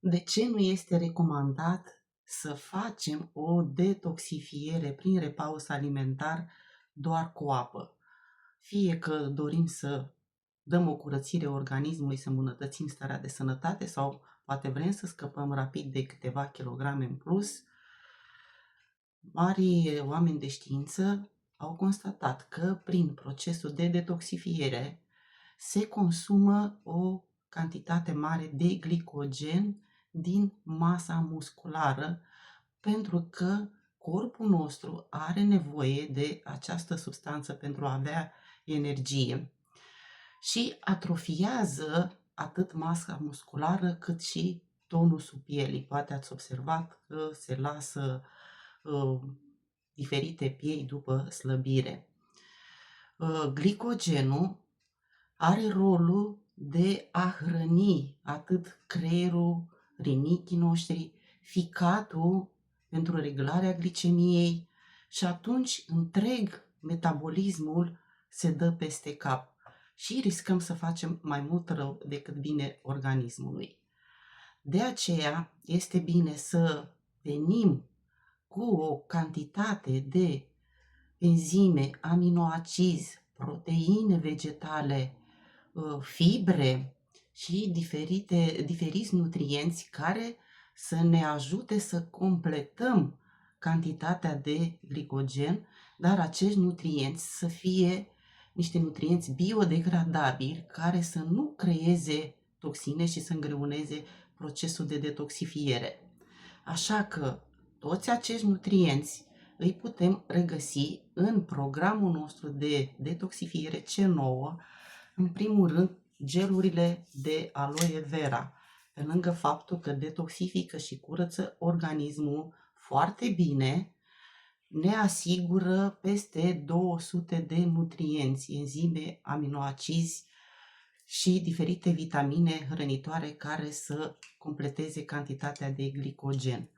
De ce nu este recomandat să facem o detoxifiere prin repaus alimentar doar cu apă? Fie că dorim să dăm o curățire organismului, să îmbunătățim starea de sănătate sau poate vrem să scăpăm rapid de câteva kilograme în plus, mari oameni de știință au constatat că prin procesul de detoxifiere se consumă o cantitate mare de glicogen din masa musculară, pentru că corpul nostru are nevoie de această substanță pentru a avea energie și atrofiază atât masa musculară cât și tonusul pielii. Poate ați observat că se lasă diferite piei după slăbire. Glicogenul are rolul de a hrăni atât creierul, rinichii noștri, ficatul pentru reglarea glicemiei și atunci întreg metabolismul se dă peste cap și riscăm să facem mai mult rău decât bine organismului. De aceea este bine să venim cu o cantitate de enzime, aminoacizi, proteine vegetale, fibre și diferiți nutrienți care să ne ajute să completăm cantitatea de glicogen, dar acești nutrienți să fie niște nutrienți biodegradabili care să nu creeze toxine și să îngreuneze procesul de detoxifiere. Așa că toți acești nutrienți îi putem regăsi în programul nostru de detoxifiere C9, în primul rând gelurile de aloe vera, pe lângă faptul că detoxifică și curăță organismul foarte bine, ne asigură peste 200 de nutrienți, enzime, aminoacizi și diferite vitamine hrănitoare care să completeze cantitatea de glicogen.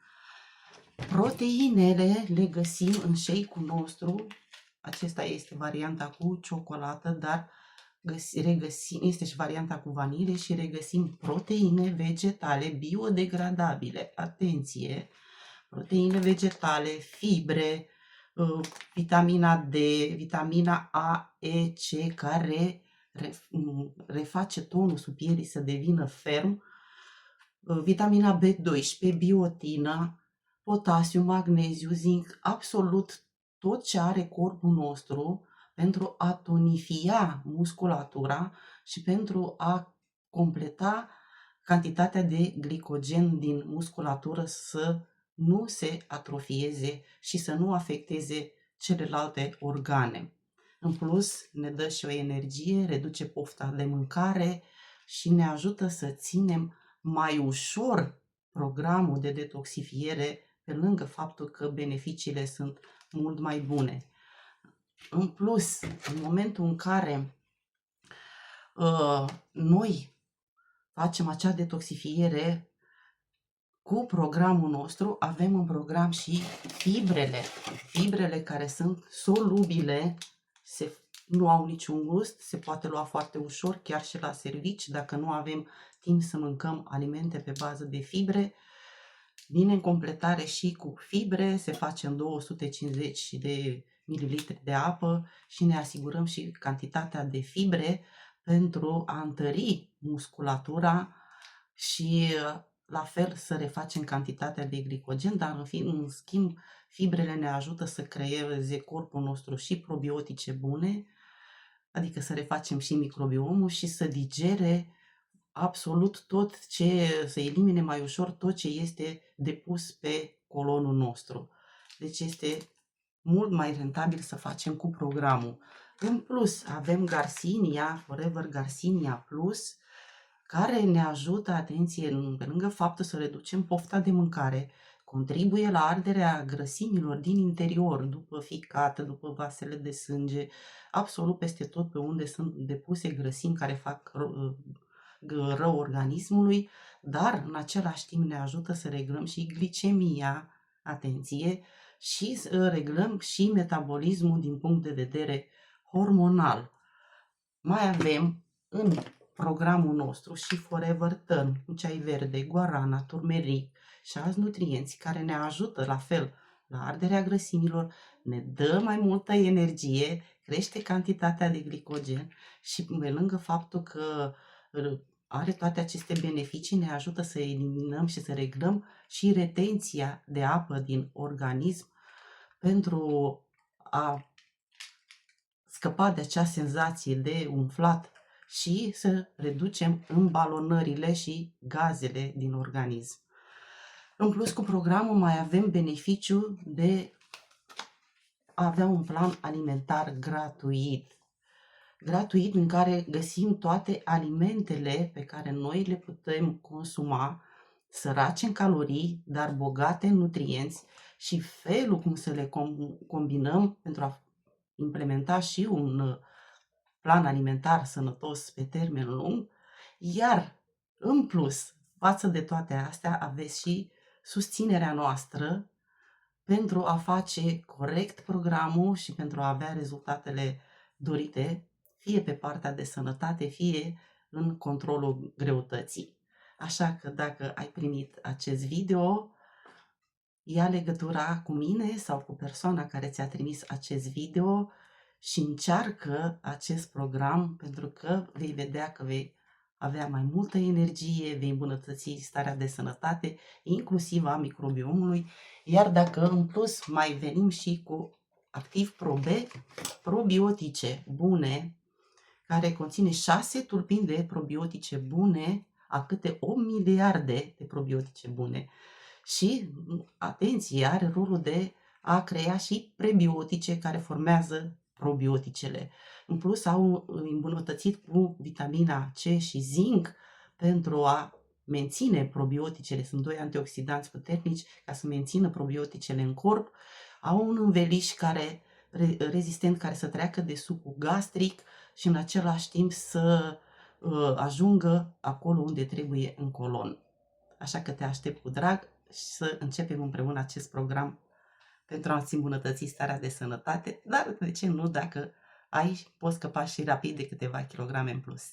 Proteinele le găsim în shake-ul nostru. Acesta este varianta cu ciocolată, dar este și varianta cu vanilie și regăsim proteine vegetale biodegradabile. Atenție! Proteine vegetale, fibre, vitamina D, vitamina A, E, C, care reface tonusul pielii să devină ferm, vitamina B12, biotină, potasiu, magneziu, zinc, absolut tot ce are corpul nostru pentru a tonifia musculatura și pentru a completa cantitatea de glicogen din musculatură să nu se atrofieze și să nu afecteze celelalte organe. În plus, ne dă și o energie, reduce pofta de mâncare și ne ajută să ținem mai ușor programul de detoxifiere, pe lângă faptul că beneficiile sunt mult mai bune. În plus, în momentul în care noi facem acea detoxifiere cu programul nostru, avem în program și fibrele care sunt solubile, nu au niciun gust, se poate lua foarte ușor, chiar și la servici, dacă nu avem timp să mâncăm alimente pe bază de fibre. Vine în completare și cu fibre, se face în 250 de mililitri de apă și ne asigurăm și cantitatea de fibre pentru a întări musculatura și la fel să refacem cantitatea de glicogen, dar în schimb fibrele ne ajută să creeze corpul nostru și probiotice bune, adică să refacem și microbiomul și să digere absolut tot ce, să elimine mai ușor tot ce este depus pe colonul nostru. Deci este mult mai rentabil să facem cu programul. În plus, avem Garcinia, Forever Garcinia Plus, care ne ajută, atenție, pe lângă faptul să reducem pofta de mâncare, contribuie la arderea grăsimilor din interior, după ficat, după vasele de sânge, absolut peste tot pe unde sunt depuse grăsimi care fac rău organismului, dar în același timp ne ajută să reglăm și glicemia, atenție, și să reglăm și metabolismul din punct de vedere hormonal. Mai avem în programul nostru și Forever Turn, cu ceai verde, guarana, turmeric și alți nutrienți care ne ajută la fel la arderea grăsimilor, ne dă mai multă energie, crește cantitatea de glicogen și pe lângă faptul că are toate aceste beneficii, ne ajută să eliminăm și să reglăm și retenția de apă din organism pentru a scăpa de acea senzație de umflat și să reducem îmbalonările și gazele din organism. În plus, cu programul mai avem beneficiul de a avea un plan alimentar gratuit. Gratuit în care găsim toate alimentele pe care noi le putem consuma, sărace în calorii, dar bogate în nutrienți și felul cum să le combinăm pentru a implementa și un plan alimentar sănătos pe termen lung, iar în plus, față de toate astea, aveți și susținerea noastră pentru a face corect programul și pentru a avea rezultatele dorite, fie pe partea de sănătate, fie în controlul greutății. Așa că dacă ai primit acest video, ia legătura cu mine sau cu persoana care ți-a trimis acest video și încearcă acest program, pentru că vei vedea că vei avea mai multă energie, vei îmbunătăți starea de sănătate, inclusiv a microbiomului, iar dacă în plus mai venim și cu Activ Pro B, probiotice bune, care conține 6 tulpini de probiotice bune, a câte 8 miliarde de probiotice bune. Și, atenție, are rolul de a crea și prebiotice care formează probioticele. În plus, au îmbunătățit cu vitamina C și zinc pentru a menține probioticele. Sunt doi antioxidanți puternici ca să mențină probioticele în corp. Au un înveliș rezistent care să treacă de sucul gastric și în același timp să ajungă acolo unde trebuie în colon. Așa că te aștept cu drag și să începem împreună acest program pentru a-ți îmbunătăți starea de sănătate, dar de ce nu, dacă poți scăpa și rapid de câteva kilograme în plus.